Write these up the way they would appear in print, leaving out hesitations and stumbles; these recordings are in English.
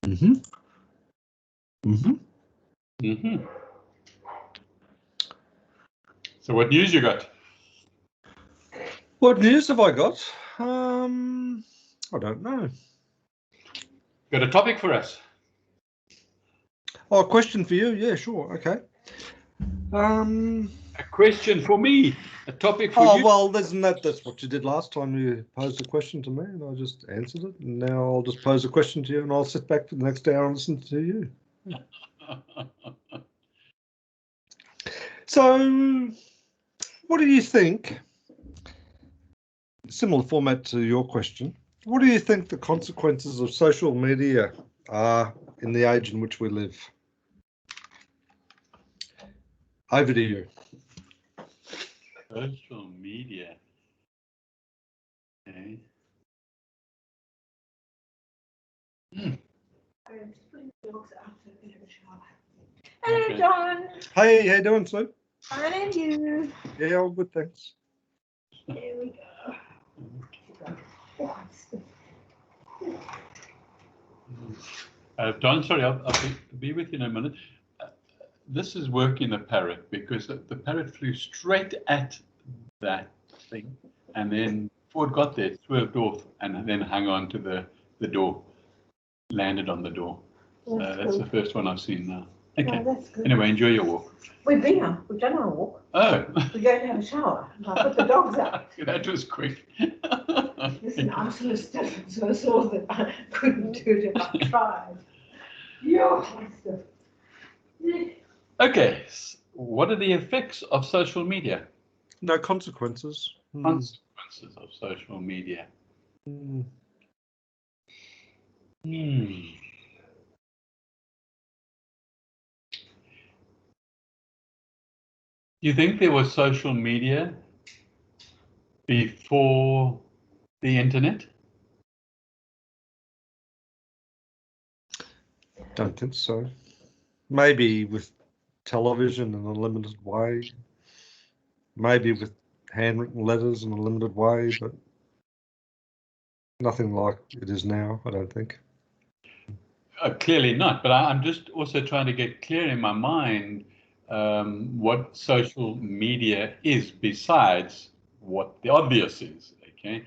Mm-hmm. Mm-hmm. Mm-hmm. So what news you got? What news have I got? I don't know. Got a topic for us? Oh, a question for you? Yeah, sure. Okay. A question for me. A topic for you. Oh, well, that's what you did last time. You posed a question to me and I just answered it. And now I'll just pose a question to you and I'll sit back for the next hour and listen to you. So, what do you think? Similar format to your question. What do you think the consequences of social media are in the age in which we live? Over to you. Social media. Okay. Hello, John. Hey, how you doing, Sue? Fine, and you? Yeah, all good, thanks. There we go. Don, sorry, I'll be with you in a minute. This is working the parrot because the parrot flew straight at that thing, and then before it got there, it swerved off and then hung on to the door, landed on the door. That's the first one I've seen now. Okay. Oh, that's good. Anyway, enjoy your walk. We've done our walk. Oh. We're going to have a shower. I put the dogs out. That was quick. Listen, I'm so stiff, so sore that I couldn't do it if I tried. Okay, what are the effects of social media? No consequences. Consequences of social media. Do you think there was social media before the internet? Don't think so. Maybe with television in a limited way. Maybe with handwritten letters in a limited way, but nothing like it is now, I don't think. Clearly not, but I'm just also trying to get clear in my mind what social media is besides what the obvious is, okay?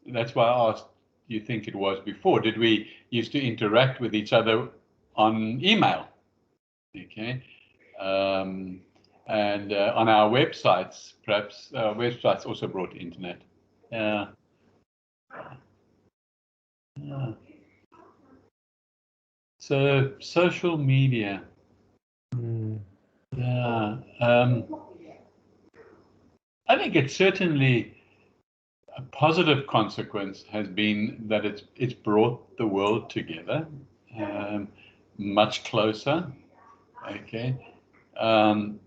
That's why I asked, do you think it was before? Did we used to interact with each other on email, okay? And on our websites, perhaps websites also brought internet. So social media. Yeah. I think it's certainly a positive consequence has been that it's brought the world together much closer. Okay. And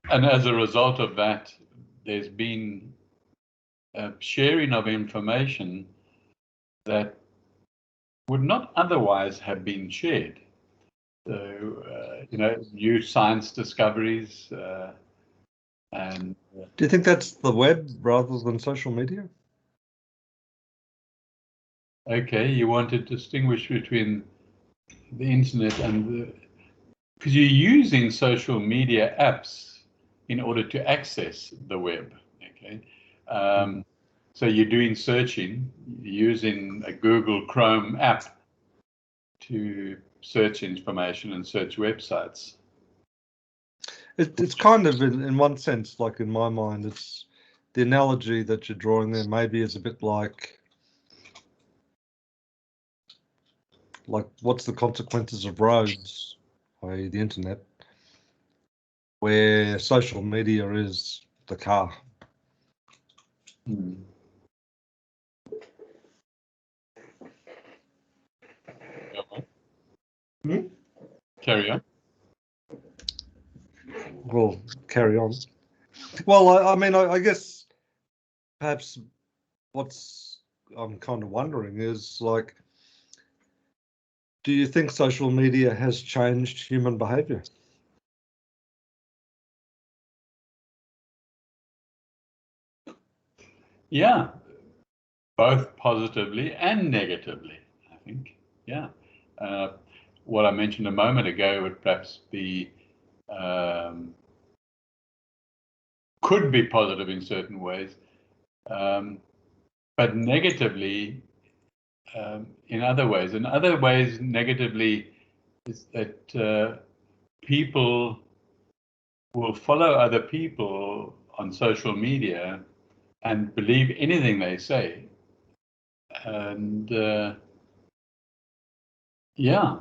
as a result of that, there's been a sharing of information that would not otherwise have been shared. So, new science discoveries. And do you think that's the web rather than social media? Okay, you want to distinguish between the internet and because you're using social media apps in order to access the web. Okay, so you're doing searching using a Google Chrome app to search information and search websites. It's kind of in one sense, like in my mind, it's the analogy that you're drawing there maybe is a bit like what's the consequences of roads, i.e. the internet, where social media is the car. Carry on. Well, carry on. Well, I mean, I guess perhaps I'm kind of wondering is like, do you think social media has changed human behavior? Yeah, both positively and negatively, I think. Yeah. What I mentioned a moment ago would perhaps be, could be positive in certain ways, but negatively in other ways. In other ways, negatively is that people will follow other people on social media and believe anything they say. And yeah,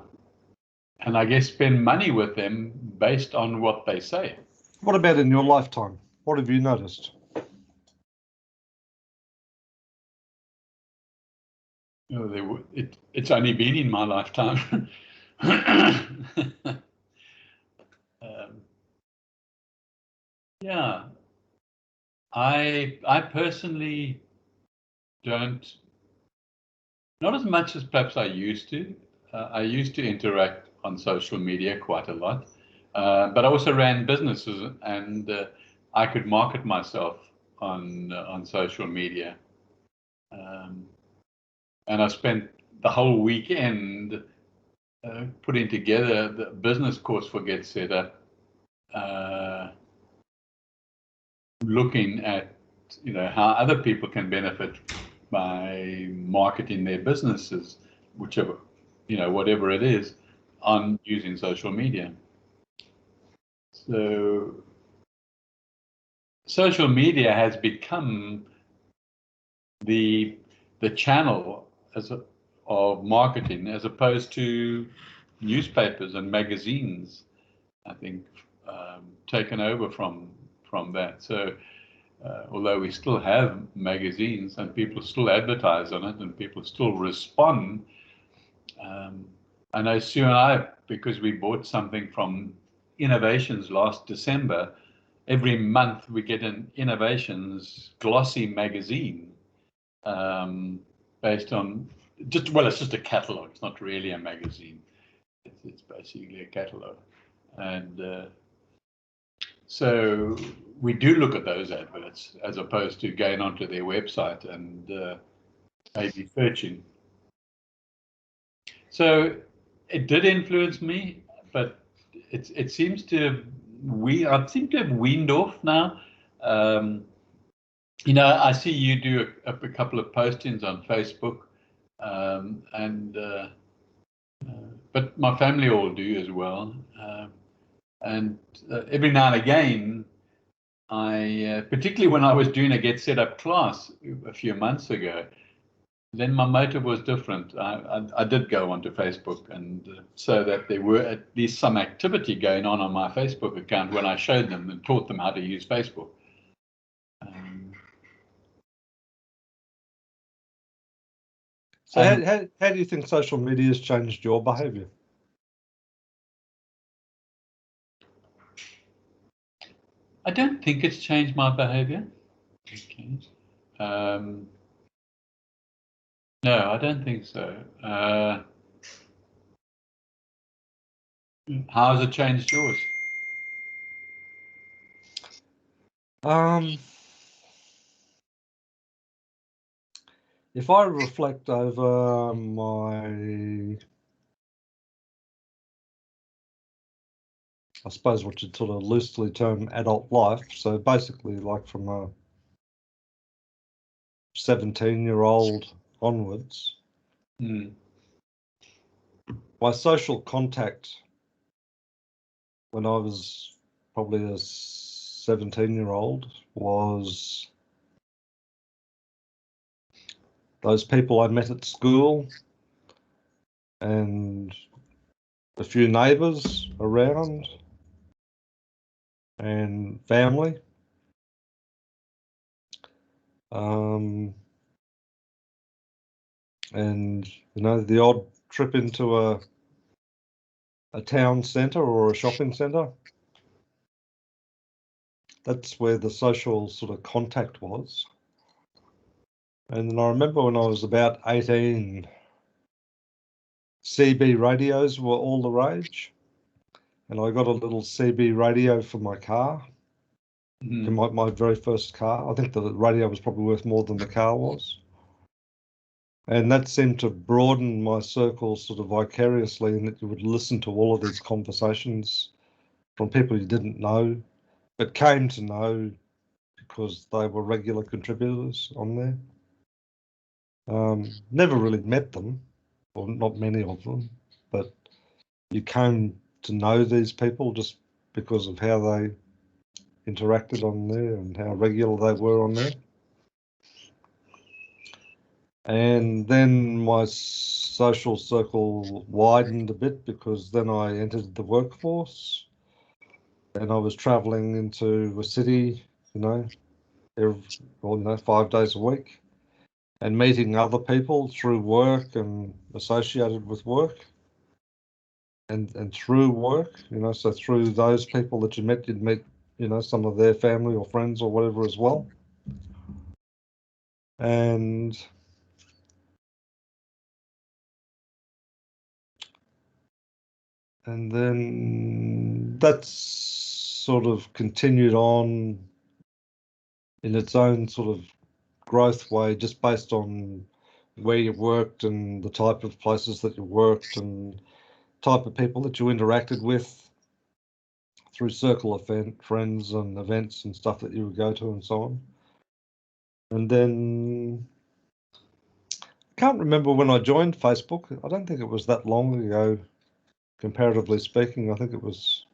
and I guess spend money with them based on what they say. What about in your lifetime? What have you noticed? You know, it's only been in my lifetime. Yeah, I personally don't, not as much as perhaps I used to. I used to interact on social media quite a lot, but I also ran businesses, and I could market myself on social media. And I spent the whole weekend putting together the business course for Get Set Up, looking at how other people can benefit by marketing their businesses, whichever whatever it is, on using social media. So social media has become the channel of marketing, as opposed to newspapers and magazines, I think, taken over from that. So although we still have magazines and people still advertise on it and people still respond, I know Sue and I, because we bought something from Innovations last December, every month we get an Innovations glossy magazine, based on it's just a catalog. It's not really a magazine. It's basically a catalog. And so we do look at those adverts as opposed to going onto their website and maybe searching. So it did influence me, but it seems to I seem to have weaned off now. I see you do a couple of postings on Facebook, but my family all do as well. And every now and again, particularly when I was doing a Get Set Up class a few months ago, then my motive was different. I did go onto Facebook, and so that there were at least some activity going on my Facebook account when I showed them and taught them how to use Facebook. So how do you think social media has changed your behaviour? I don't think it's changed my behaviour. Okay. No, I don't think so. How has it changed yours? If I reflect over my, I suppose what you'd sort of loosely term adult life, so basically like from a 17-year-old onwards, my social contact when I was probably a 17-year-old was those people I met at school and a few neighbours around and family. And the odd trip into a town centre or a shopping centre. That's where the social sort of contact was. And then I remember when I was about 18, CB radios were all the rage. And I got a little CB radio for my car, for my very first car. I think the radio was probably worth more than the car was. And that seemed to broaden my circle sort of vicariously, in that you would listen to all of these conversations from people you didn't know, but came to know because they were regular contributors on there. Never really met them, or not many of them, but you came to know these people just because of how they interacted on there and how regular they were on there. And then my social circle widened a bit because then I entered the workforce and I was traveling into a city, you know, 5 days a week, and meeting other people through work and associated with work. And through work, you know, so through those people that you met, you'd meet, you know, some of their family or friends or whatever as well. And then that's sort of continued on in its own sort of growth way, just based on where you worked and the type of places that you worked and type of people that you interacted with through circle of friends and events and stuff that you would go to and so on. And then I can't remember when I joined Facebook. I don't think it was that long ago, comparatively speaking. I think it was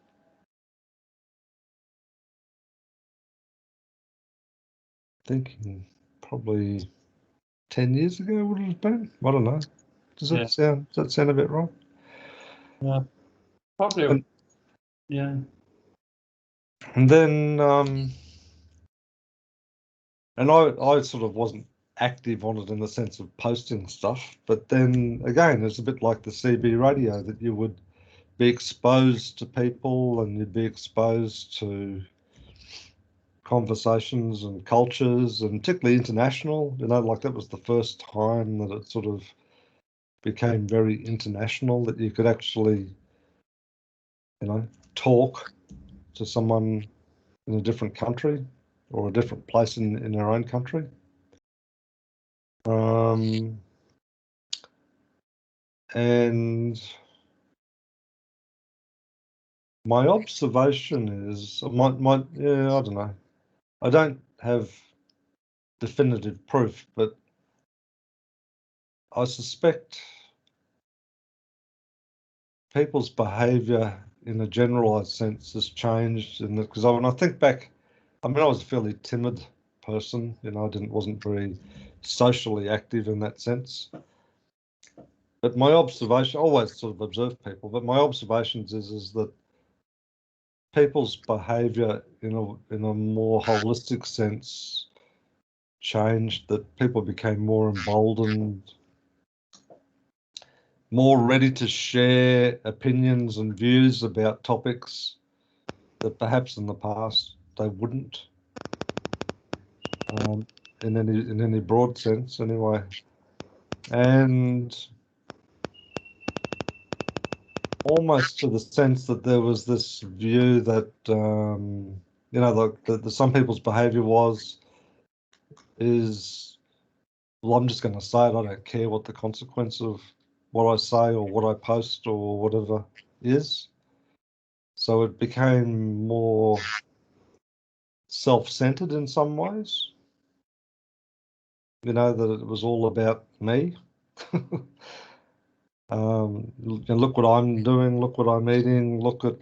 thinking probably 10 years ago would it have been? I don't know. Does that sound a bit wrong? Yeah, probably. And, yeah. And then and I sort of wasn't active on it in the sense of posting stuff, but then again, it's a bit like the CB radio, that you would be exposed to people and you'd be exposed to conversations and cultures, and particularly international, you know, like that was the first time that it sort of became very international, that you could actually, you know, talk to someone in a different country or a different place in their own country. And my observation is, I don't know. I don't have definitive proof, but I suspect people's behaviour in a generalised sense has changed. Because when I think back, I mean, I was a fairly timid person. You know, wasn't very socially active in that sense. But my observation, I always sort of observe people, but my observations is that people's behaviour in a more holistic sense changed, that people became more emboldened, more ready to share opinions and views about topics that perhaps in the past they wouldn't, in any broad sense anyway. And almost to the sense that there was this view that you know, the some people's behaviour is, well, I'm just going to say it. I don't care what the consequence of what I say or what I post or whatever is. So it became more self-centered in some ways. You know, that it was all about me. Look what I'm doing, look what I'm eating, look at,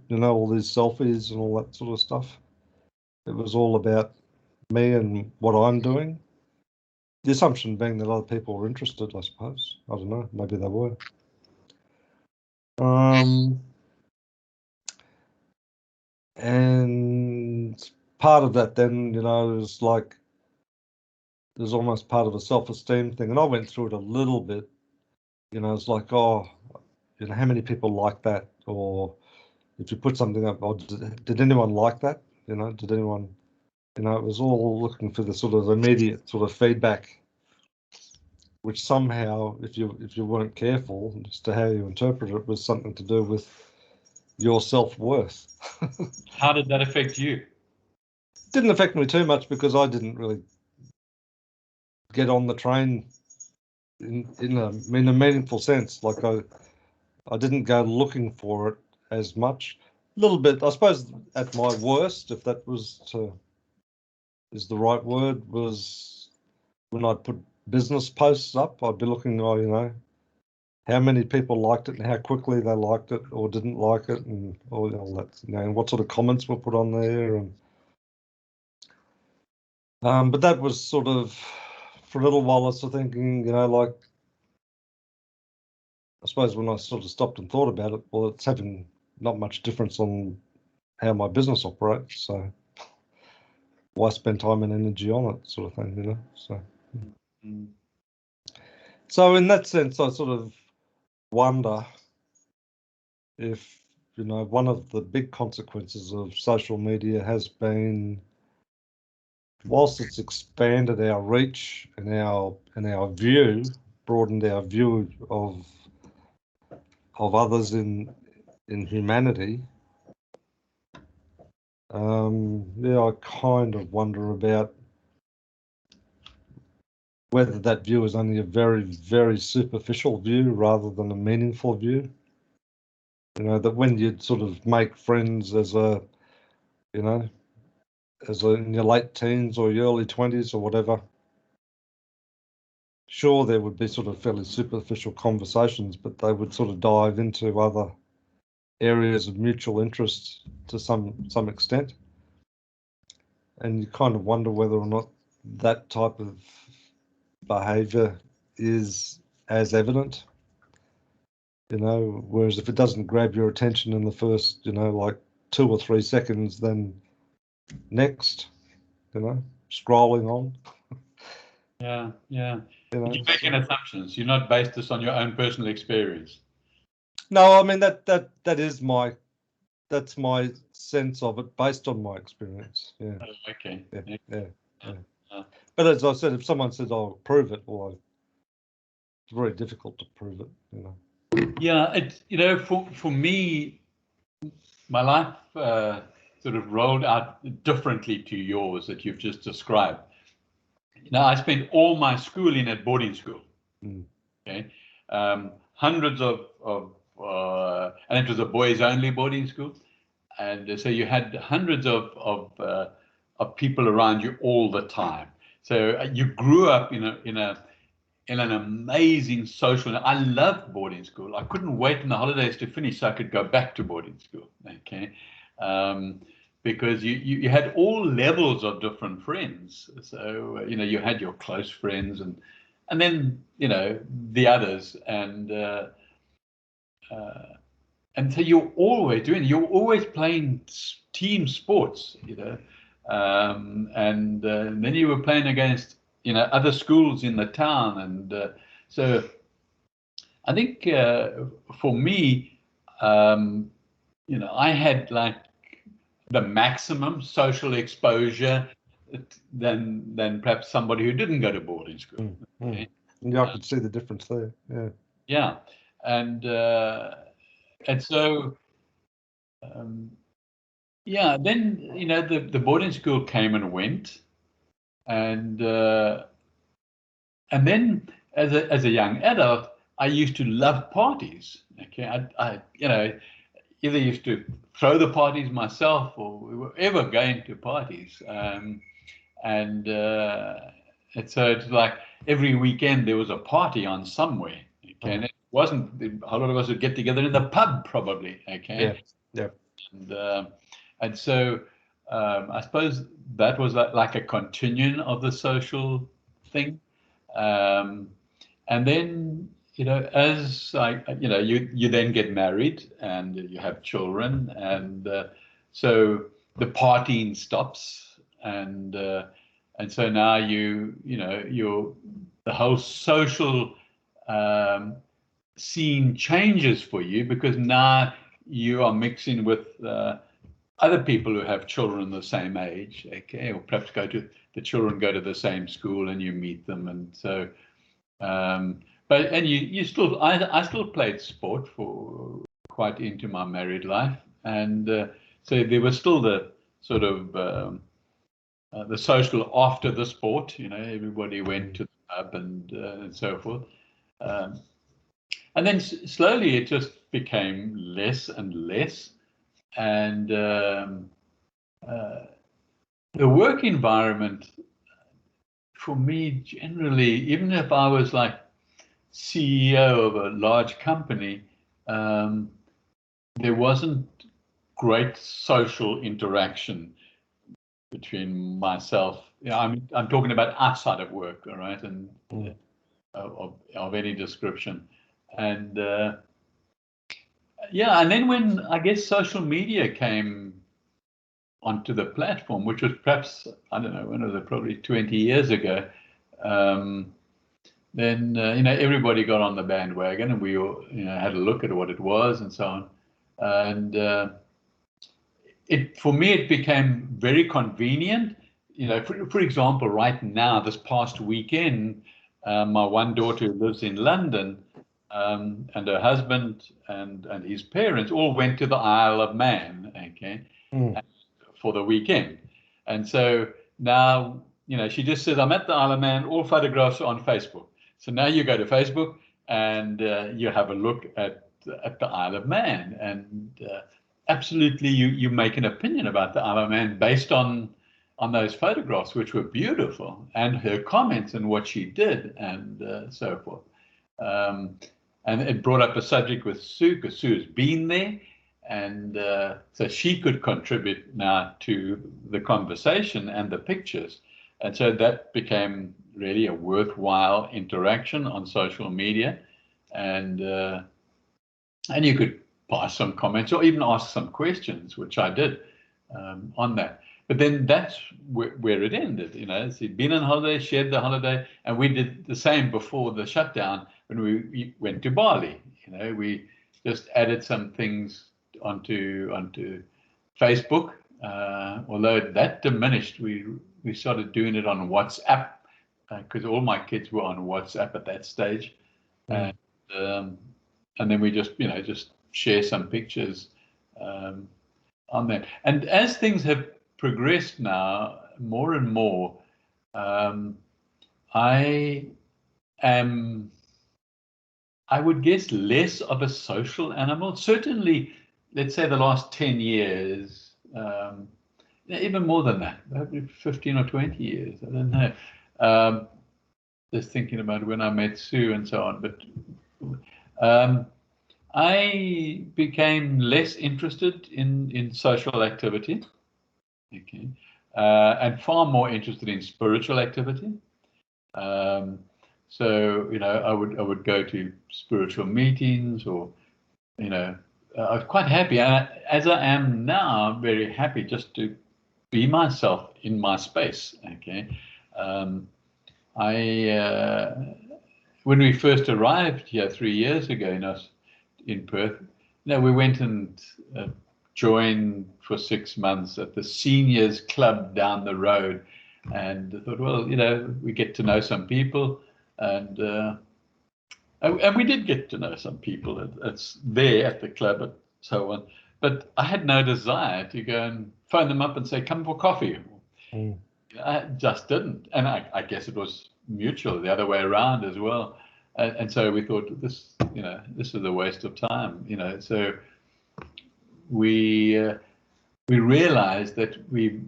you know, all these selfies and all that sort of stuff. It was all about me and what I'm doing. The assumption being that other people were interested, I suppose. I don't know, maybe they were. And part of that then, you know, is like, there's almost part of a self-esteem thing. And I went through it a little bit, you know, it's like, oh, you know, how many people like that? Or if you put something up, oh, did anyone like that? You know, did anyone, you know, it was all looking for the sort of immediate sort of feedback, which somehow, if you weren't careful as to how you interpret it, was something to do with your self-worth. How did that affect you? Didn't affect me too much because I didn't really get on the train in a meaningful sense. Like I didn't go looking for it as much. A little bit, I suppose, at my worst, if that is the right word, was when I'd put business posts up. I'd be looking, how many people liked it and how quickly they liked it or didn't like it, and all that, and what sort of comments were put on there, and but that was sort of, for a little while I was thinking, like, I suppose when I sort of stopped and thought about it, well, it's having not much difference on how my business operates, so why spend time and energy on it, sort of thing, so. Mm. So in that sense, I sort of wonder if, one of the big consequences of social media has been, whilst it's expanded our reach and our view, broadened our view of others in humanity, I kind of wonder about whether that view is only a very, very superficial view rather than a meaningful view. That when you sort of make friends as in your late teens or your early 20s or whatever, sure, there would be sort of fairly superficial conversations, but they would sort of dive into other areas of mutual interest to some extent. And you kind of wonder whether or not that type of behavior is as evident, whereas if it doesn't grab your attention in the first, like 2 or 3 seconds, then next, scrolling on. Yeah. You're making assumptions. You're not based this on your own personal experience. No, I mean that's my sense of it based on my experience. Yeah. Oh, okay. Yeah. But as I said, if someone says, "I'll prove it," well, it's very difficult to prove it. Yeah, for me, my life sort of rolled out differently to yours that you've just described. I spent all my schooling at boarding school. Mm. Okay, hundreds of and it was a boys-only boarding school, and so you had hundreds of people around you all the time. So you grew up in an amazing social. I loved boarding school. I couldn't wait in the holidays to finish so I could go back to boarding school. Okay, because you had all levels of different friends. So you had your close friends and then the others, and so you're always playing team sports, and then you were playing against other schools in the town, and so I think for me, I had like the maximum social exposure than perhaps somebody who didn't go to boarding school. Okay? Yeah, I could see the difference there. Yeah. Yeah, and so then the boarding school came and went, and then as a young adult, I used to love parties. Okay, I either used to throw the parties myself, or we were ever going to parties, and so it's like every weekend there was a party on somewhere. Okay, and it wasn't a lot of us would get together in the pub probably. Okay, yeah. And so I suppose that was like a continuum of the social thing, and then as you then get married and you have children, and so the partying stops, and so now you're the whole social scene changes for you, because now you are mixing with other people who have children the same age, okay, or perhaps the children go to the same school and you meet them, and so you still I still played sport for quite into my married life, and so there was still the sort of the social after the sport. Everybody went to the pub and so forth. And then slowly it just became less and less. And the work environment for me generally, even if I was like CEO of a large company, there wasn't great social interaction between myself. I'm talking about outside of work, all right, and of any description. And yeah, and then when I guess social media came onto the platform, which was perhaps, I don't know, when was it, probably 20 years ago, then everybody got on the bandwagon, and we all had a look at what it was and so on. And for me, it became very convenient. For example, right now, this past weekend, my one daughter who lives in London, and her husband and his parents all went to the Isle of Man, okay, for the weekend. And so now, she just says, I'm at the Isle of Man, all photographs are on Facebook. So now you go to Facebook and you have a look at the Isle of Man, and absolutely you make an opinion about the Isle of Man based on those photographs, which were beautiful, and her comments and what she did, and so forth. And it brought up a subject with Sue, because Sue's been there, and so she could contribute now to the conversation and the pictures. And so that became really a worthwhile interaction on social media. And you could pass some comments or even ask some questions, which I did on that. But then that's where it ended. So he'd been on holiday, shared the holiday, and we did the same before the shutdown when we went to Bali. We just added some things onto Facebook. Although that diminished, we started doing it on WhatsApp, because all my kids were on WhatsApp at that stage. And then we just share some pictures on that. And as things have progressed now, more and more, I would guess less of a social animal. Certainly, let's say the last 10 years, even more than that, maybe 15 or 20 years, I don't know. Just thinking about when I met Sue and so on. But I became less interested in social activity, okay, and far more interested in spiritual activity. So I would go to spiritual meetings, or I was quite happy, and as I am now, very happy just to be myself in my space. Okay, when we first arrived here 3 years ago, in Perth, we went and joined for 6 months at the seniors club down the road, and I thought, well, we get to know some people, and we did get to know some people. It's there at the club and so on, but I had no desire to go and phone them up and say, come for coffee. I just didn't, and I guess it was mutual the other way around as well. And so we thought, this is a waste of time, So we realized that we,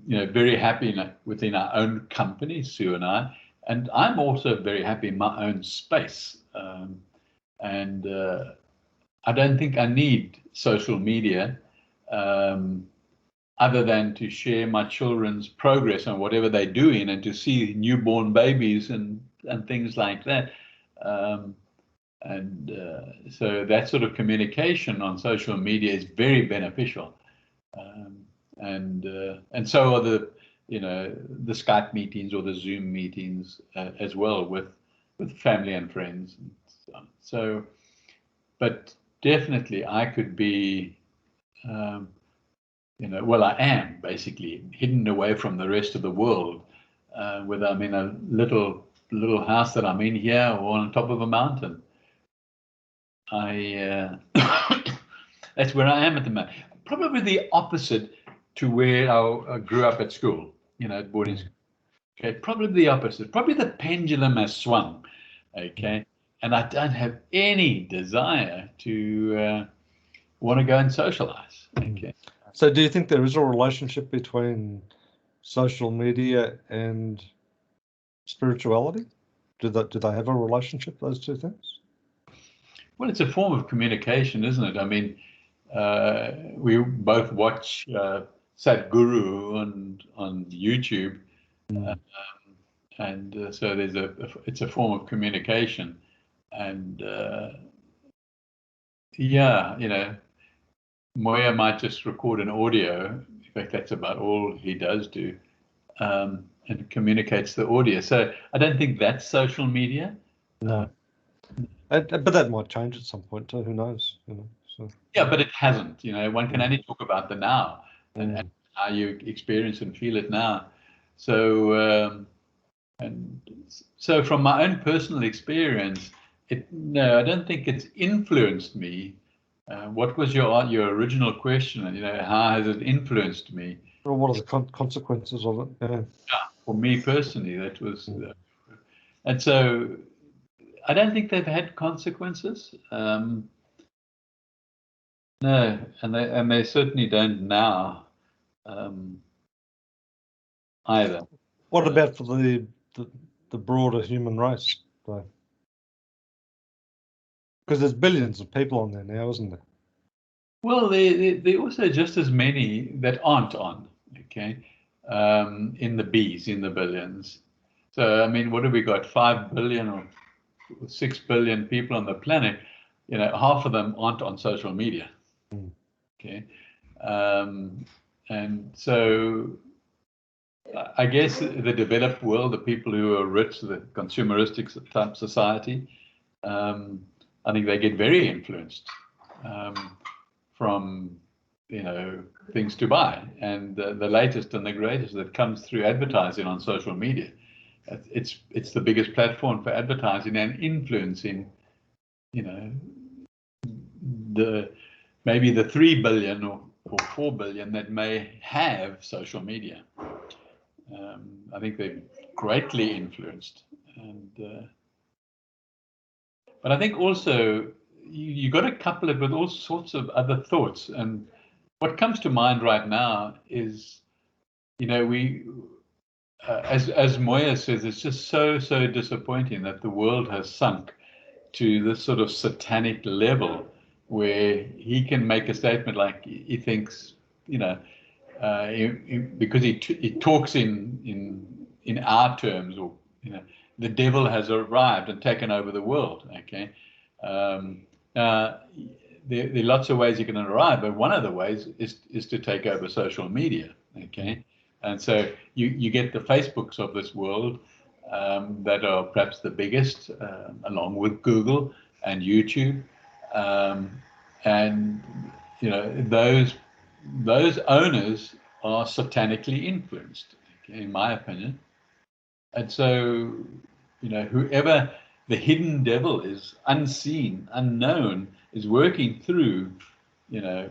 very happy within our own company, Sue and I, and I'm also very happy in my own space. And I don't think I need social media other than to share my children's progress on whatever they're doing, and to see newborn babies and things like that. So that sort of communication on social media is very beneficial, and so are the Skype meetings or the Zoom meetings as well with family and friends. And so, but definitely I could be, well, I am basically hidden away from the rest of the world, whether I'm in a little house that I'm in here or on top of a mountain. That's where I am at the moment. Probably the opposite to where I grew up at school, at boarding school. Okay, probably the opposite. Probably the pendulum has swung. Okay, and I don't have any desire to want to go and socialize. Okay. So do you think there is a relationship between social media and spirituality? Do they have a relationship, those two things? Well, it's a form of communication, isn't it? I mean, we both watch Sadhguru on YouTube, and so it's a form of communication, and yeah, you know, Moya might just record an audio. In fact, that's about all he does do, and communicates the audio. So I don't think that's social media. No. But that might change at some point too. Who knows? You know. So. Yeah, but it hasn't. You know, one can only talk about the now and how you experience and feel it now. So and so from my own personal experience, no, I don't think it's influenced me. What was your original question? You know, how has it influenced me? Well, what are the consequences of it? Yeah. For me personally, that was, and so I don't think they've had consequences. No, and they certainly don't now either. What about for the broader human race, though? Because there's billions of people on there now, isn't there? Well, there are also just as many that aren't on, okay, in the Bs, in the billions. So, I mean, what have we got? 5 billion or 6 billion people on the planet. You know, half of them aren't on social media, okay? And so I guess the developed world, the people who are rich, the consumeristic type society, I think they get very influenced from, you know, things to buy, and the latest and the greatest that comes through advertising on social media. It's the biggest platform for advertising and influencing, you know, maybe the 3 billion or 4 billion that may have social media. I think they're greatly influenced, and but I think also you got to couple it with all sorts of other thoughts. And what comes to mind right now is, you know, as Moya says, it's just so disappointing that the world has sunk to this sort of satanic level where he can make a statement like he thinks, you know, because he talks in our terms, or, you know, the devil has arrived and taken over the world. Okay, there are lots of ways you can arrive, but one of the ways is to take over social media. Okay, and so you get the Facebooks of this world that are perhaps the biggest, along with Google and YouTube, and you know, those owners are satanically influenced, okay, in my opinion. And so, you know, whoever the hidden devil is, unseen, unknown, is working through, you know,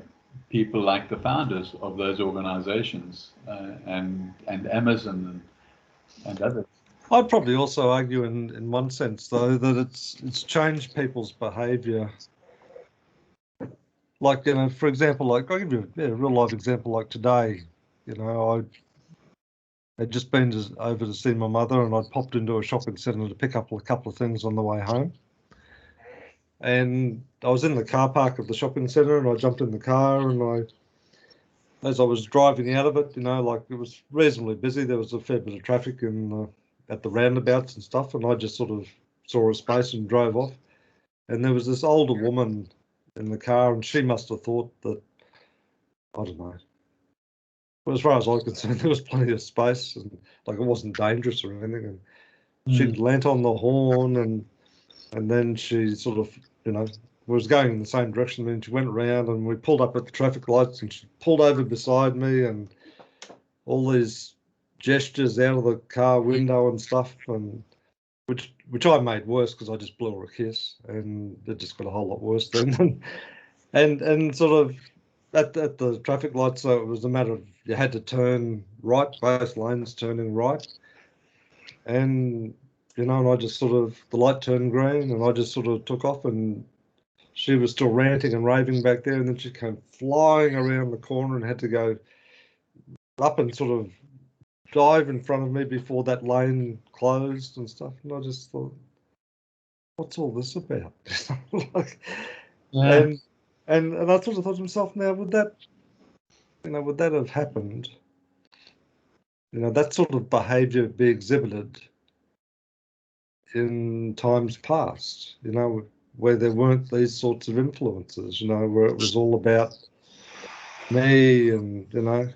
people like the founders of those organizations, and Amazon and others. I'd probably also argue in one sense, though, that it's changed people's behaviour. Like, you know, for example, like I'll give you a real life example. Like today, you know, I had just been over to see my mother, and I'd popped into a shopping centre to pick up a couple of things on the way home. And I was in the car park of the shopping centre, and I jumped in the car, and as I was driving out of it, you know, like it was reasonably busy. There was a fair bit of traffic at the roundabouts and stuff, and I just sort of saw a space and drove off. And there was this older woman in the car, and she must have thought that, I don't know. But as far as I was concerned, there was plenty of space, and like it wasn't dangerous or anything. And she leant on the horn, and then she sort of, you know, was going in the same direction. Then she went around, and we pulled up at the traffic lights, and she pulled over beside me, and all these gestures out of the car window and stuff, and which I made worse because I just blew her a kiss, and it just got a whole lot worse then. and sort of at the traffic lights, so it was a matter of you had to turn right, both lanes turning right, and you know, and I just sort of, the light turned green and I just sort of took off, and she was still ranting and raving back there, and then she came flying around the corner and had to go up and sort of dive in front of me before that lane closed and stuff. And I just thought, what's all this about? Like, Yeah. and I sort of thought to myself, now would that have happened? You know, that sort of behaviour be exhibited in times past, you know, where there weren't these sorts of influences, you know, where it was all about me and, you know,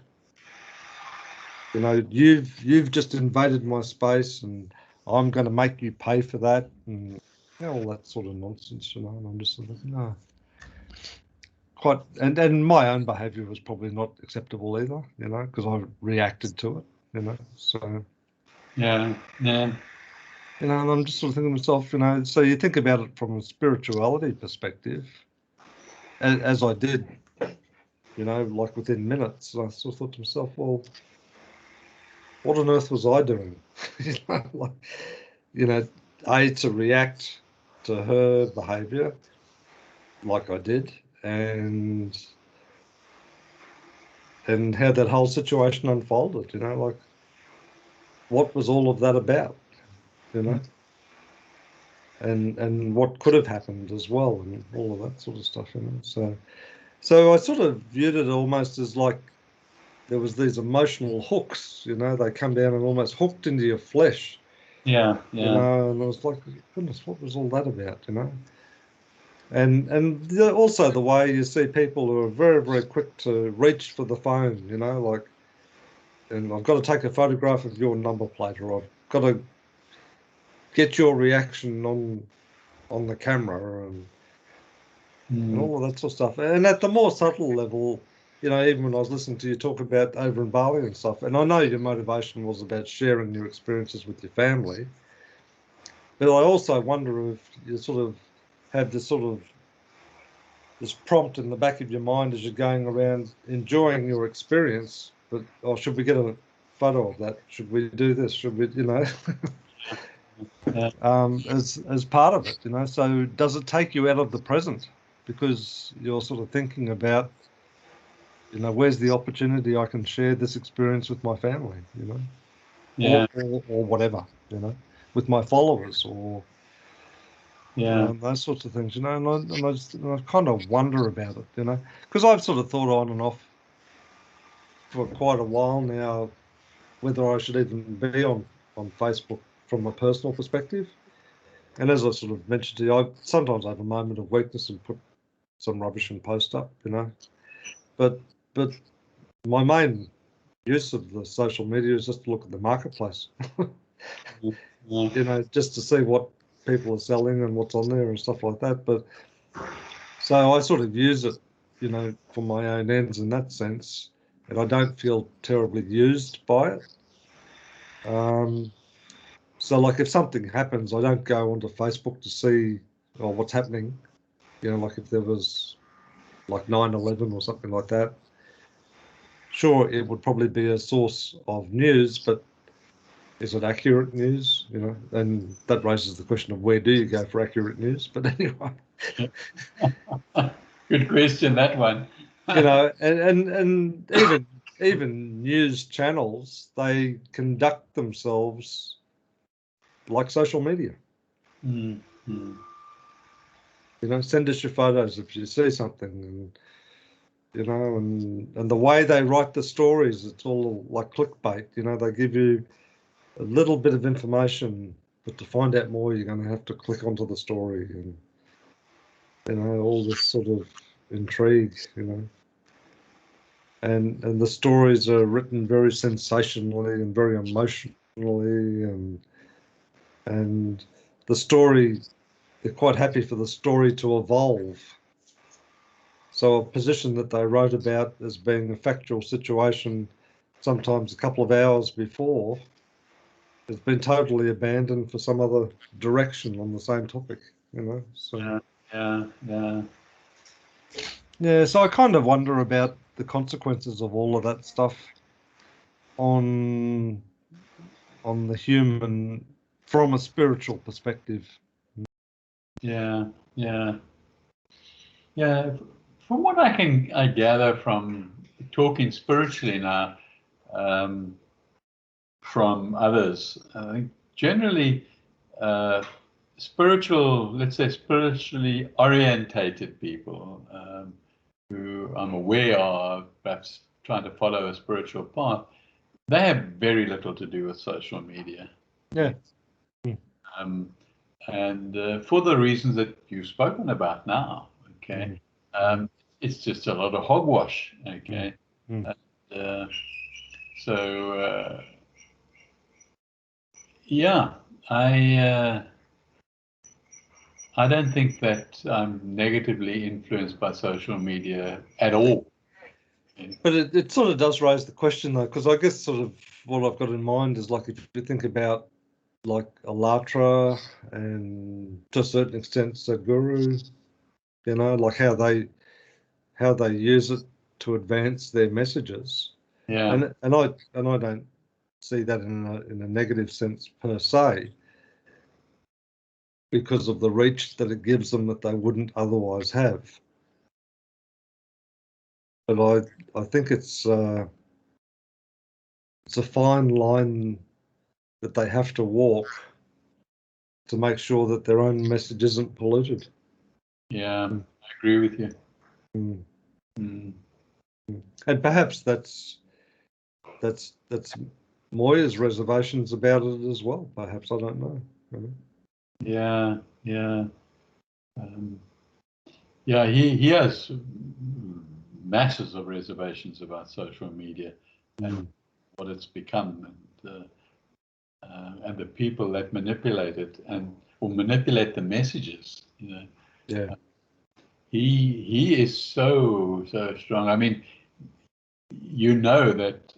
you've just invaded my space and I'm going to make you pay for that, and you know, all that sort of nonsense, you know. And I'm just sort of, no, quite, and my own behaviour was probably not acceptable either, you know, because I reacted to it, you know. So Yeah. you know, and I'm just sort of thinking to myself, you know, so you think about it from a spirituality perspective, as I did, you know, like within minutes, I sort of thought to myself, well, what on earth was I doing? You know, like, you know, to react to her behaviour like I did, and how that whole situation unfolded, you know, like what was all of that about, you know, and what could have happened as well, and all of that sort of stuff, you know. So I sort of viewed it almost as like there was these emotional hooks, you know, they come down and almost hooked into your flesh. Yeah. You know, and I was like, goodness, what was all that about, you know? And also the way you see people who are very, very quick to reach for the phone, you know, like, and I've got to take a photograph of your number plate, or I've got to get your reaction on the camera, and all of that sort of stuff. And at the more subtle level, you know, even when I was listening to you talk about over in Bali and stuff, and I know your motivation was about sharing your experiences with your family, but I also wonder if you sort of have this prompt in the back of your mind as you're going around enjoying your experience, but should we get a photo of that? Should we do this? Should we, you know, as part of it, you know? So does it take you out of the present because you're sort of thinking about, you know, where's the opportunity I can share this experience with my family, you know, or whatever, you know, with my followers, or those sorts of things, you know. And I kind of wonder about it, you know, because I've sort of thought on and off for quite a while now whether I should even be on Facebook from a personal perspective. And as I sort of mentioned to you, I sometimes have a moment of weakness and put some rubbish and post up, you know. But my main use of the social media is just to look at the marketplace, you know, just to see what people are selling and what's on there and stuff like that. But so I sort of use it, you know, for my own ends in that sense, and I don't feel terribly used by it. So like if something happens, I don't go onto Facebook to see what's happening, you know, like if there was like 9/11 or something like that. Sure, it would probably be a source of news, but is it accurate news? You know, and that raises the question of where do you go for accurate news? But anyway, good question, that one. You know, and even news channels, they conduct themselves like social media. Mm-hmm. You know, send us your photos if you see something, and you know, and the way they write the stories, it's all like clickbait. You know, they give you a little bit of information, but to find out more, you're going to have to click onto the story, and you know, all this sort of intrigue. You know, and the stories are written very sensationally and very emotionally, and the story, they're quite happy for the story to evolve. So a position that they wrote about as being a factual situation sometimes a couple of hours before has been totally abandoned for some other direction on the same topic, you know. So yeah, so I kind of wonder about the consequences of all of that stuff on the human from a spiritual perspective. Yeah, yeah, yeah. From what I gather from talking spiritually now, from others, I think generally let's say spiritually orientated people who I'm aware are perhaps trying to follow a spiritual path, they have very little to do with social media. Yeah. And for the reasons that you've spoken about now, okay, it's just a lot of hogwash, okay. So yeah, I don't think that I'm negatively influenced by social media at all. But it sort of does raise the question, though, because I guess sort of what I've got in mind is like if you think about like Alatra and to a certain extent Sadhguru, you know, like how they use it to advance their messages. Yeah. And I don't see that in a negative sense per se, because of the reach that it gives them that they wouldn't otherwise have. But I think it's a fine line that they have to walk to make sure that their own message isn't polluted. Yeah, I agree with you. And perhaps that's Moya's reservations about it as well. Perhaps, I don't know. Yeah. Yeah, he has masses of reservations about social media and what it's become, and the people that manipulate it or manipulate the messages. You know. Yeah. He is so strong. I mean, you know that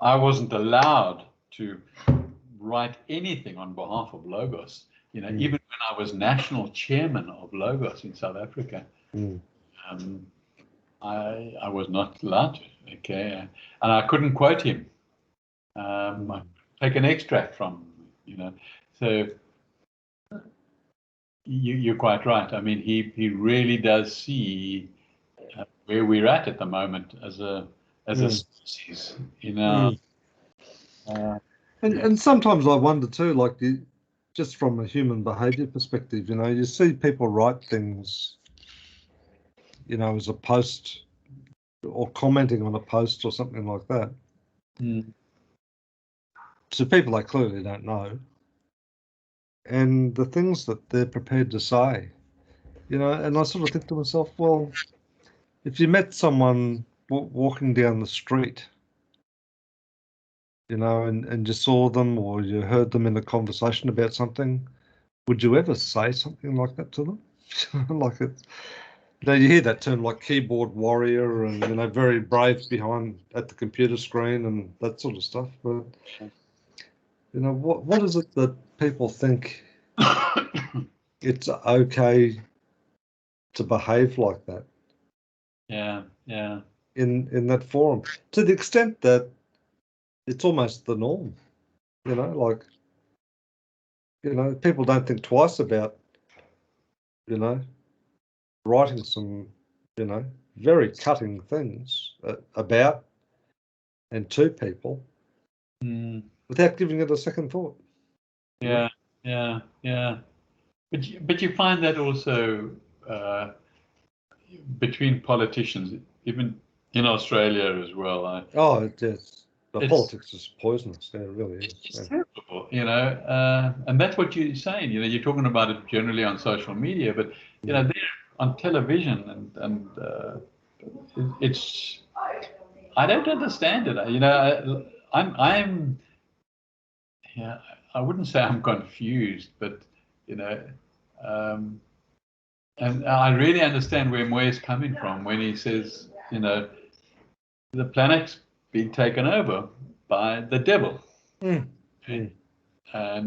I wasn't allowed to write anything on behalf of Logos. Even when I was national chairman of Logos in South Africa, I was not allowed to. Okay, and I couldn't quote him. I take an extract from So you're quite right. I mean, he really does see where we're at the moment as a species. And sometimes I wonder too, like just from a human behaviour perspective, you see people write things, as a post or commenting on a post or something like that. So people they clearly don't know. And the things that they're prepared to say, and I sort of think to myself, well, if you met someone walking down the street, and you saw them or you heard them in a conversation about something, would you ever say something like that to them? Like it's, you hear that term like keyboard warrior and, very brave at the computer screen and that sort of stuff. But, what is it that people think it's okay to behave like that? Yeah. In that forum, to the extent that it's almost the norm, people don't think twice about, writing some, very cutting things about and to people without giving it a second thought. Yeah. But you find that also between politicians, even in Australia as well. The politics is poisonous. It really is. It's terrible, and that's what you're saying. You're talking about it generally on social media, but they're on television, and it's. I don't understand it. I'm. Yeah, I wouldn't say I'm confused, but and I really understand where Moy's coming from when he says, the planet's been taken over by the devil. And I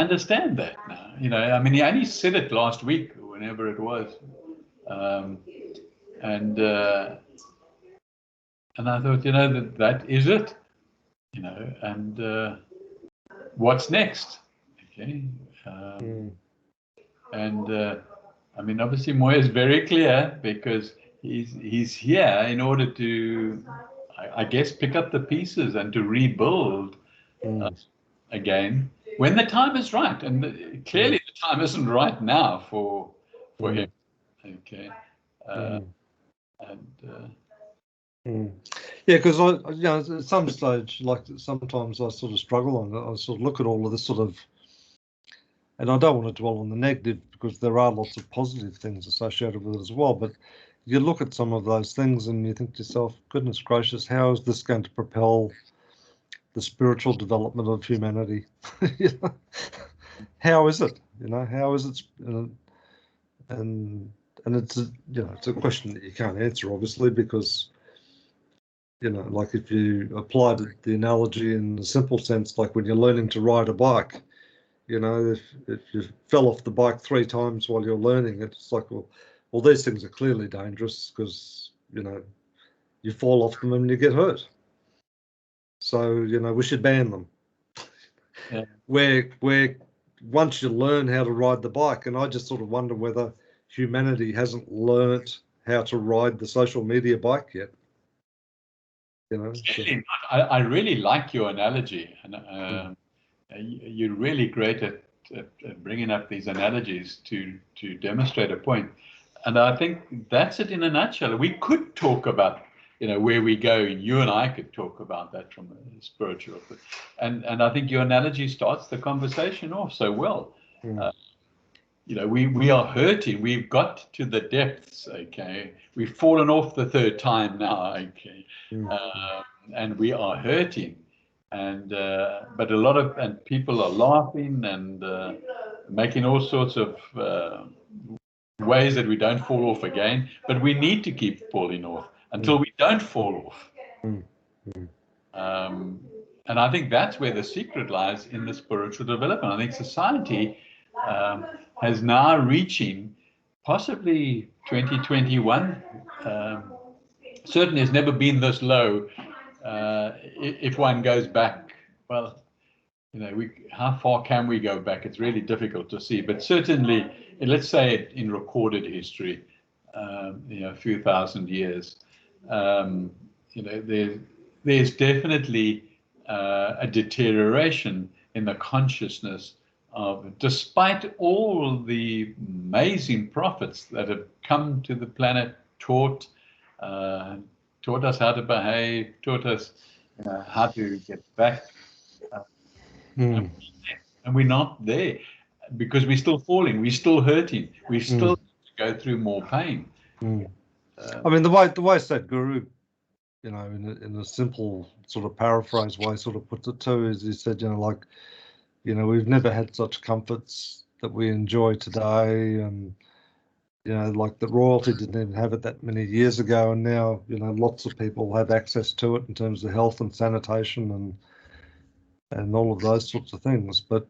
understand that now. I mean, he only said it last week, or whenever it was, and I thought, that is it, and what's next? Okay. And I mean, obviously, Moya is very clear because he's here in order to, I guess, pick up the pieces and to rebuild again when the time is right. And clearly, the time isn't right now for him. Okay. Yeah, because at some stage, like sometimes I sort of struggle on it. I sort of look at all of this sort of, and I don't want to dwell on the negative because there are lots of positive things associated with it as well. But you look at some of those things and you think to yourself, goodness gracious, how is this going to propel the spiritual development of humanity? How is it? How is it? And it's it's a question that you can't answer, obviously, because like if you applied the analogy in the simple sense, like when you're learning to ride a bike, if you fell off the bike 3 times while you're learning, it's like, well, these things are clearly dangerous because you fall off them and you get hurt. So we should ban them. Yeah. Where once you learn how to ride the bike, and I just sort of wonder whether humanity hasn't learnt how to ride the social media bike yet. Clearly not. I really like your analogy, and you're really great at bringing up these analogies to demonstrate a point. And I think that's it in a nutshell. We could talk about where we go, and you and I could talk about that from a spiritual, and I think your analogy starts the conversation off so well. We are hurting. We've got to the depths. Okay, we've fallen off the 3rd time now. Okay, and we are hurting, and but a lot of people are laughing and making all sorts of ways that we don't fall off again. But we need to keep falling off until we don't fall off. And I think that's where the secret lies in the spiritual development. I think society has now reaching possibly 2021. Certainly has never been this low. If one goes back, well, how far can we go back? It's really difficult to see, but certainly, let's say in recorded history, a few thousand years, there's definitely a deterioration in the consciousness of, despite all the amazing prophets that have come to the planet, taught us how to behave, taught us how to get back. And we're not there because we're still falling, we're still hurting, we still go through more pain. I mean, the way Sadhguru, in a simple sort of paraphrase way, sort of puts it too, is he said, we've never had such comforts that we enjoy today, and like the royalty didn't even have it that many years ago, and now lots of people have access to it in terms of health and sanitation and all of those sorts of things. But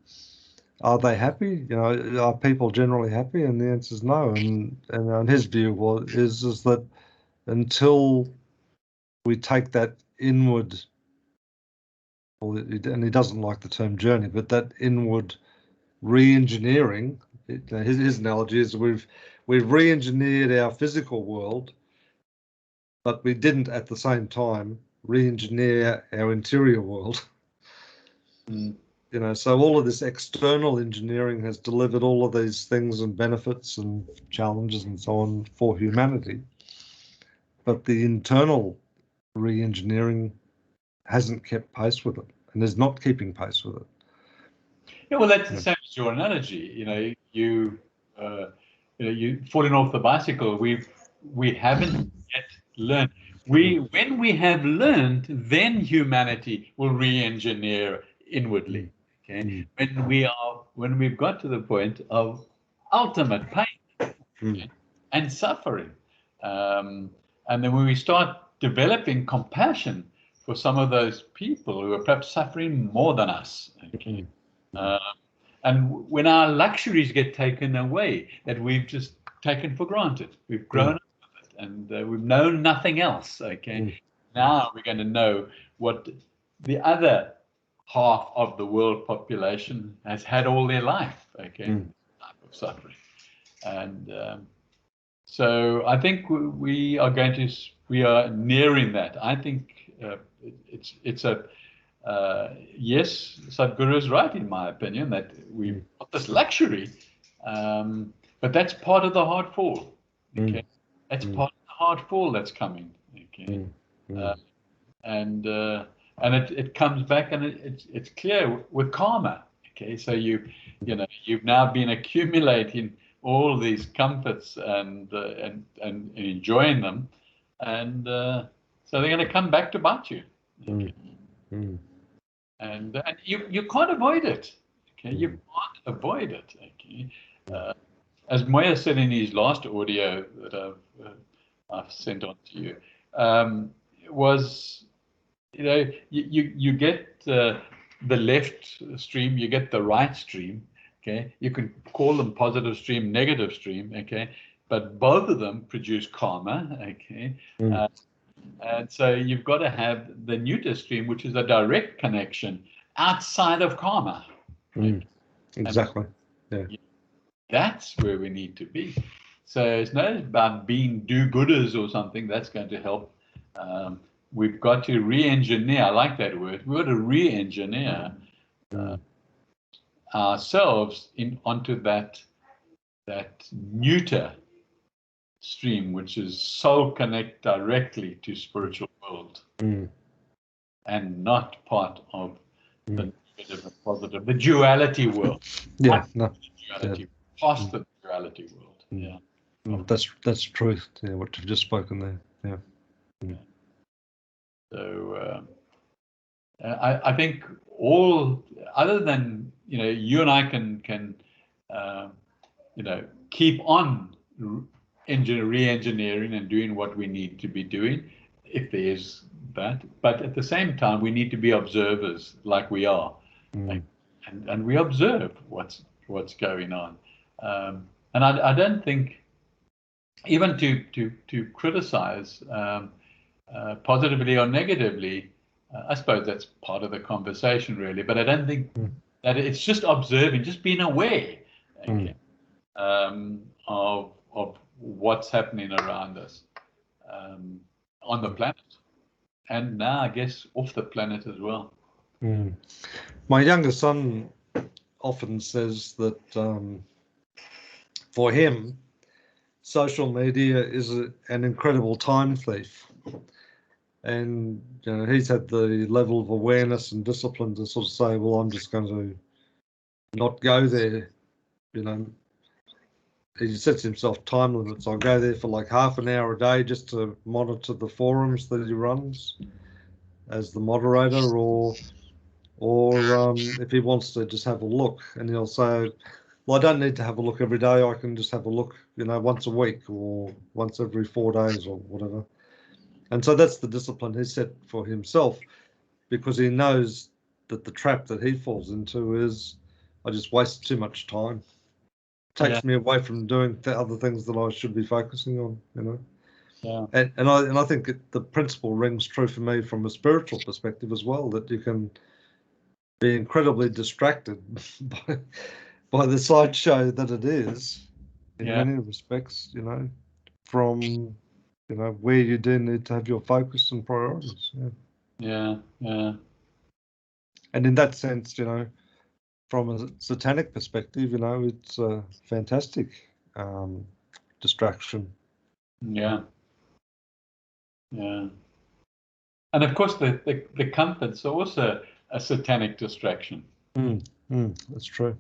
are they happy? Are people generally happy? And the answer is no. And his view is that until we take that inward, and he doesn't like the term journey, but that inward re-engineering. His analogy is we've re-engineered our physical world, but we didn't at the same time re-engineer our interior world. So all of this external engineering has delivered all of these things and benefits and challenges and so on for humanity, but the internal re-engineering hasn't kept pace with it and is not keeping pace with it. Yeah, well, that's the same as your analogy. You falling off the bicycle. We haven't yet learned. When we have learned, then humanity will re-engineer inwardly. Okay, when we've got to the point of ultimate pain and suffering, and then when we start developing compassion for some of those people who are perhaps suffering more than us. Okay. And when our luxuries get taken away, that we've just taken for granted, we've grown up with it, and we've known nothing else. Okay, now we're going to know what the other half of the world population has had all their life, okay, type of suffering. And so I think we are nearing that. I think it's a yes, Sadhguru is right in my opinion that we've got this luxury, but that's part of the hard fall. Okay, that's part of the hard fall that's coming. Okay, and it comes back, and it's clear with karma. Okay, so you've now been accumulating all these comforts and enjoying them, and so they're going to come back to bite you. Okay? And you can't avoid it. Okay, you can't avoid it. Okay, as Moya said in his last audio that I've sent on to you, was you get the left stream, you get the right stream. Okay, you can call them positive stream, negative stream. Okay, but both of them produce karma. Okay. And so you've got to have the neuter stream, which is a direct connection outside of karma. Exactly. Yeah. That's where we need to be. So it's not about being do-gooders or something. That's going to help. We've got to re-engineer. I like that word. We've got to re-engineer ourselves onto that neuter stream, which is soul connect directly to spiritual world, and not part of the negative and positive, the duality world. Yeah, Past the duality world. Yeah, that's truth. Yeah, what you've just spoken there. Yeah. So I think all other than you and I can keep on re-engineering and doing what we need to be doing, if there is that. But at the same time, we need to be observers, like we are, and we observe what's going on. And I don't think even to criticize positively or negatively. I suppose that's part of the conversation, really. But I don't think that it's just observing, just being aware, okay, of what's happening around us on the planet, and now I guess off the planet as well. My younger son often says that for him, social media is an incredible time thief. And he's had the level of awareness and discipline to sort of say, well, I'm just going to not go there. He sets himself time limits. I'll go there for like half an hour a day just to monitor the forums that he runs as the moderator, or if he wants to just have a look, and he'll say, well, I don't need to have a look every day. I can just have a look, once a week or once every 4 days or whatever. And so that's the discipline he set for himself, because he knows that the trap that he falls into is, I just waste too much time. Takes me away from doing the other things that I should be focusing on, Yeah. And I think the principle rings true for me from a spiritual perspective as well, that you can be incredibly distracted by the sideshow that it is in many respects, from where you do need to have your focus and priorities. Yeah. And in that sense, from a satanic perspective, it's a fantastic distraction. Yeah. And of course, the comforts are also a satanic distraction. That's true.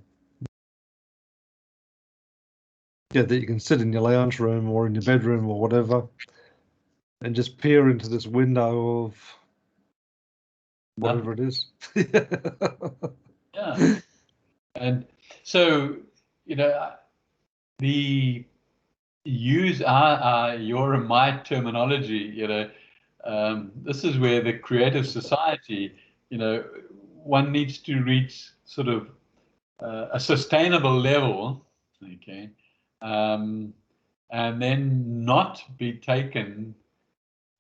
Yeah, that you can sit in your lounge room or in your bedroom or whatever, and just peer into this window of whatever it is. Yeah. And so, the use your and my terminology, this is where the creative society, one needs to reach sort of a sustainable level, okay, and then not be taken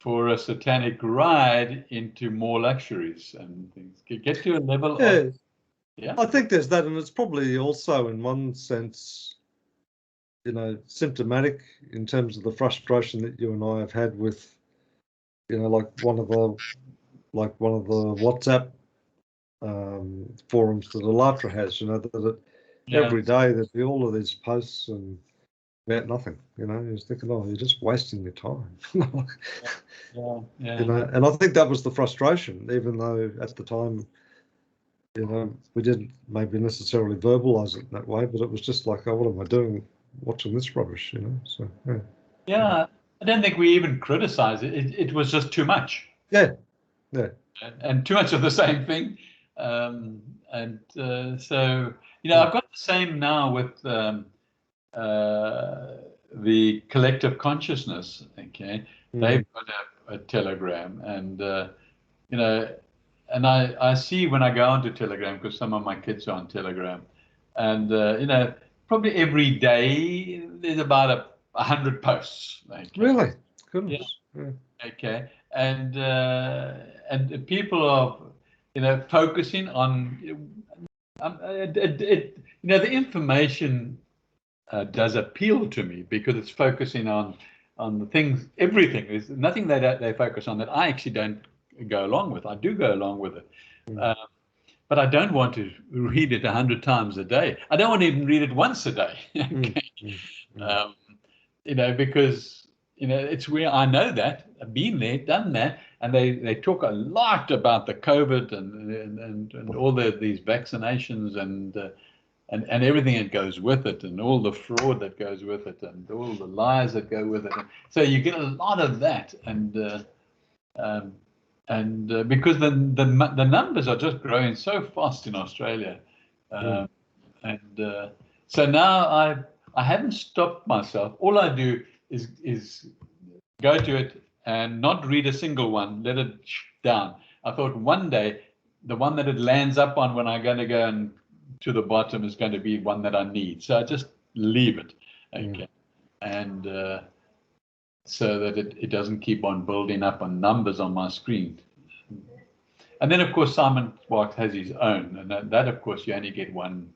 for a satanic ride into more luxuries and things. Get to a level Yeah, of, yeah. I think there's that, and it's probably also in one sense, symptomatic in terms of the frustration that you and I have had with, like one of the WhatsApp forums that Alatra has, that every day there'd be all of these posts and about nothing, you're thinking, oh, you're just wasting your time. And I think that was the frustration, even though at the time, we didn't maybe necessarily verbalize it that way, but it was just like, oh, what am I doing watching this rubbish, so yeah. I don't think we even criticize it. It was just too much. Yeah. And too much of the same thing. So, I've got the same now with the collective consciousness. Okay, they've got a Telegram, and and I see when I go onto Telegram, because some of my kids are on Telegram, and probably every day there's about 100 posts. Okay? Really? Goodness. Yeah. Okay, and people are focusing on the information does appeal to me because it's focusing on the things, everything. There's nothing that they focus on that I actually don't go along with. I do go along with it, but I don't want to read it 100 times a day. I don't want to even read it once a day. Okay? Because it's where I know that I've been there, done that, and they talk a lot about the COVID and all these vaccinations and everything that goes with it, and all the fraud that goes with it, and all the lies that go with it. So you get a lot of that, and because the numbers are just growing so fast in Australia, so now I haven't stopped myself. All I do is go to it and not read a single one, let it down. I thought one day the one that it lands up on when I'm going to go and to the bottom is going to be one that I need. So I just leave it. Okay. And so that it doesn't keep on building up on numbers on my screen. And then, of course, Simon Sparks has his own. And that of course, you only get one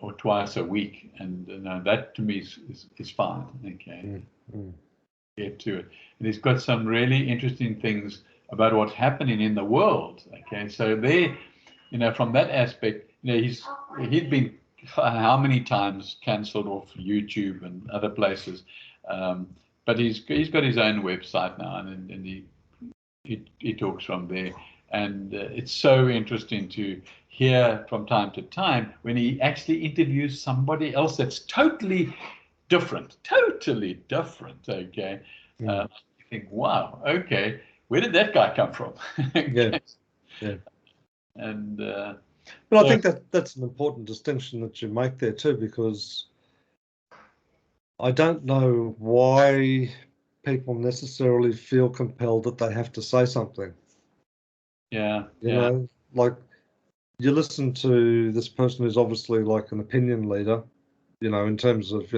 or twice a week. And that to me is fine. Okay. Get to it. And he's got some really interesting things about what's happening in the world. Okay. So there, from that aspect, he's been how many times cancelled off YouTube and other places. But he's got his own website now, and he talks from there. And it's so interesting to hear from time to time when he actually interviews somebody else that's totally different. Okay. You think, wow, okay, where did that guy come from? Okay. Yeah. And but I think that's an important distinction that you make there too, because I don't know why people necessarily feel compelled that they have to say something. Yeah. You know, like you listen to this person who's obviously like an opinion leader, in terms of,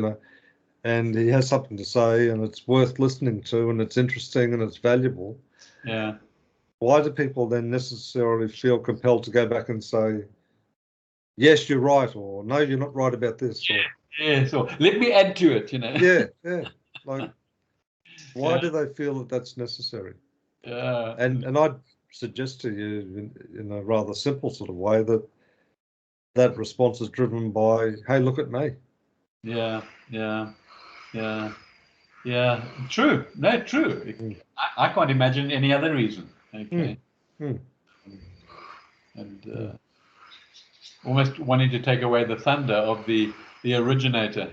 and he has something to say and it's worth listening to and it's interesting and it's valuable. Yeah. Why do people then necessarily feel compelled to go back and say, yes, you're right, or no, you're not right about this? Yeah. So let me add to it, Yeah. Like, why do they feel that that's necessary? Yeah. And I'd suggest to you in a rather simple sort of way that response is driven by, hey, look at me. Yeah. True. No, true. I can't imagine any other reason. Okay. And almost wanting to take away the thunder of the originator.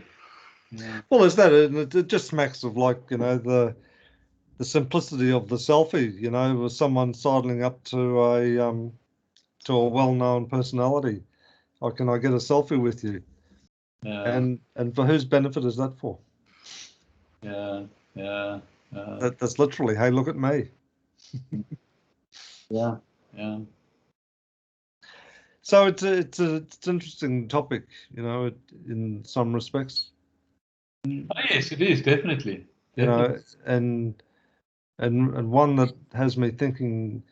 Yeah. Well, there's that, and it just smacks of like, the simplicity of the selfie, with someone sidling up to a well-known personality. Like, can I get a selfie with you? Yeah. And for whose benefit is that for? Yeah. That's literally, hey, look at me. Yeah. So it's an interesting topic, in some respects. Oh, yes, it is definitely. And and one that has me thinking,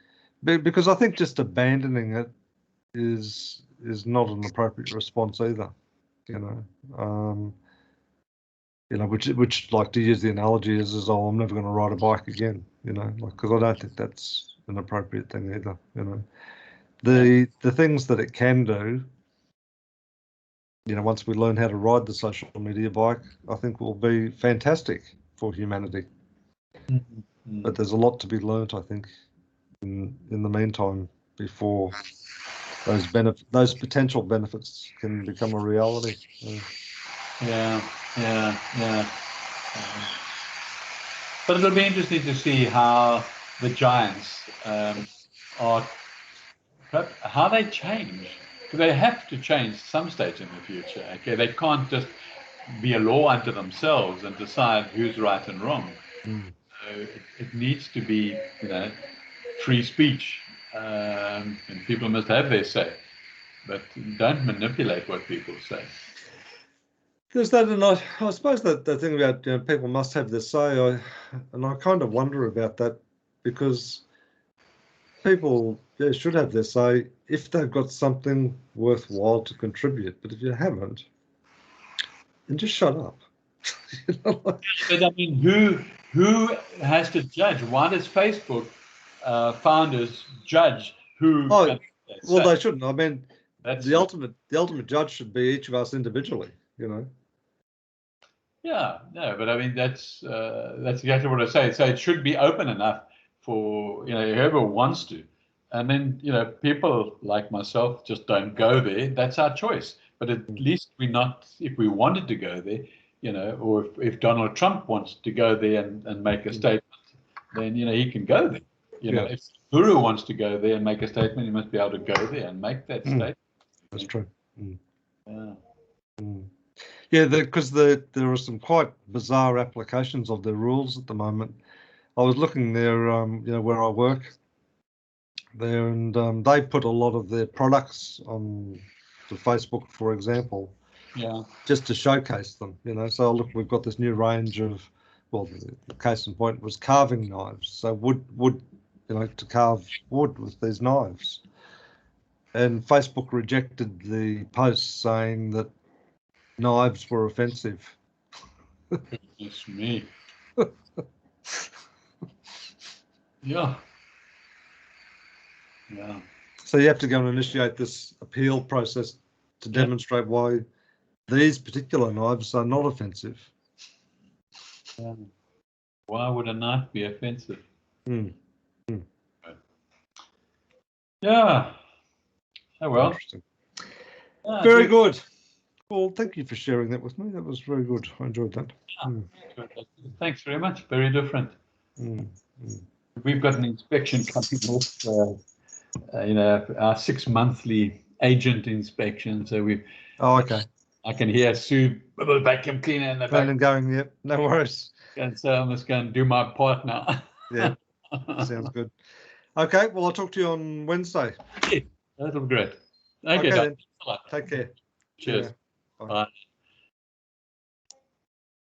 because I think just abandoning it is not an appropriate response either. Which like to use the analogy is oh, I'm never going to ride a bike again. Because I don't think that's an appropriate thing either. The things that it can do, once we learn how to ride the social media bike, I think will be fantastic for humanity. Mm-hmm. But there's a lot to be learnt, I think, in the meantime, before those potential benefits can become a reality. Yeah. But it'll be interesting to see how the giants how they change. Because they have to change some stage in the future. Okay, they can't just be a law unto themselves and decide who's right and wrong. So it needs to be, free speech, and people must have their say, but don't manipulate what people say. There's that, and I suppose that the thing about people must have their say, and I kind of wonder about that, because people should have their say if they've got something worthwhile to contribute. But if you haven't, then just shut up. But I mean, who has to judge? Why does Facebook founders judge who? Oh, well, they shouldn't. I mean, the ultimate judge should be each of us individually. Yeah, no, but I mean that's exactly what I say. So it should be open enough for whoever wants to, and then people like myself just don't go there. That's our choice. But at least we're not. If we wanted to go there, or if Donald Trump wants to go there and make a statement, then he can go there. If Guru wants to go there and make a statement, he must be able to go there and make that statement. That's true. Yeah. Yeah, because there are some quite bizarre applications of their rules at the moment. I was looking there, where I work there, and they put a lot of their products on to Facebook, for example, just to showcase them. So look, we've got this new range of, well, the case in point was carving knives. So wood, to carve wood with these knives. And Facebook rejected the post saying that knives were offensive. It's me. Yeah. So you have to go and initiate this appeal process to demonstrate why these particular knives are not offensive. Why would a knife be offensive? Yeah. Oh well. Interesting. Very good. Well, thank you for sharing that with me. That was very good. I enjoyed that. Thanks very much. Very different. We've got an inspection coming off. Our 6 monthly agent inspection. So we. Oh, okay. I can hear Sue with a vacuum cleaner in the back. And going, yep. No worries. And so I'm just going to do my part now. Yeah. Sounds good. Okay. Well, I'll talk to you on Wednesday. Yeah, that'll be great. Okay then. Take care. Cheers. Bye. Bye.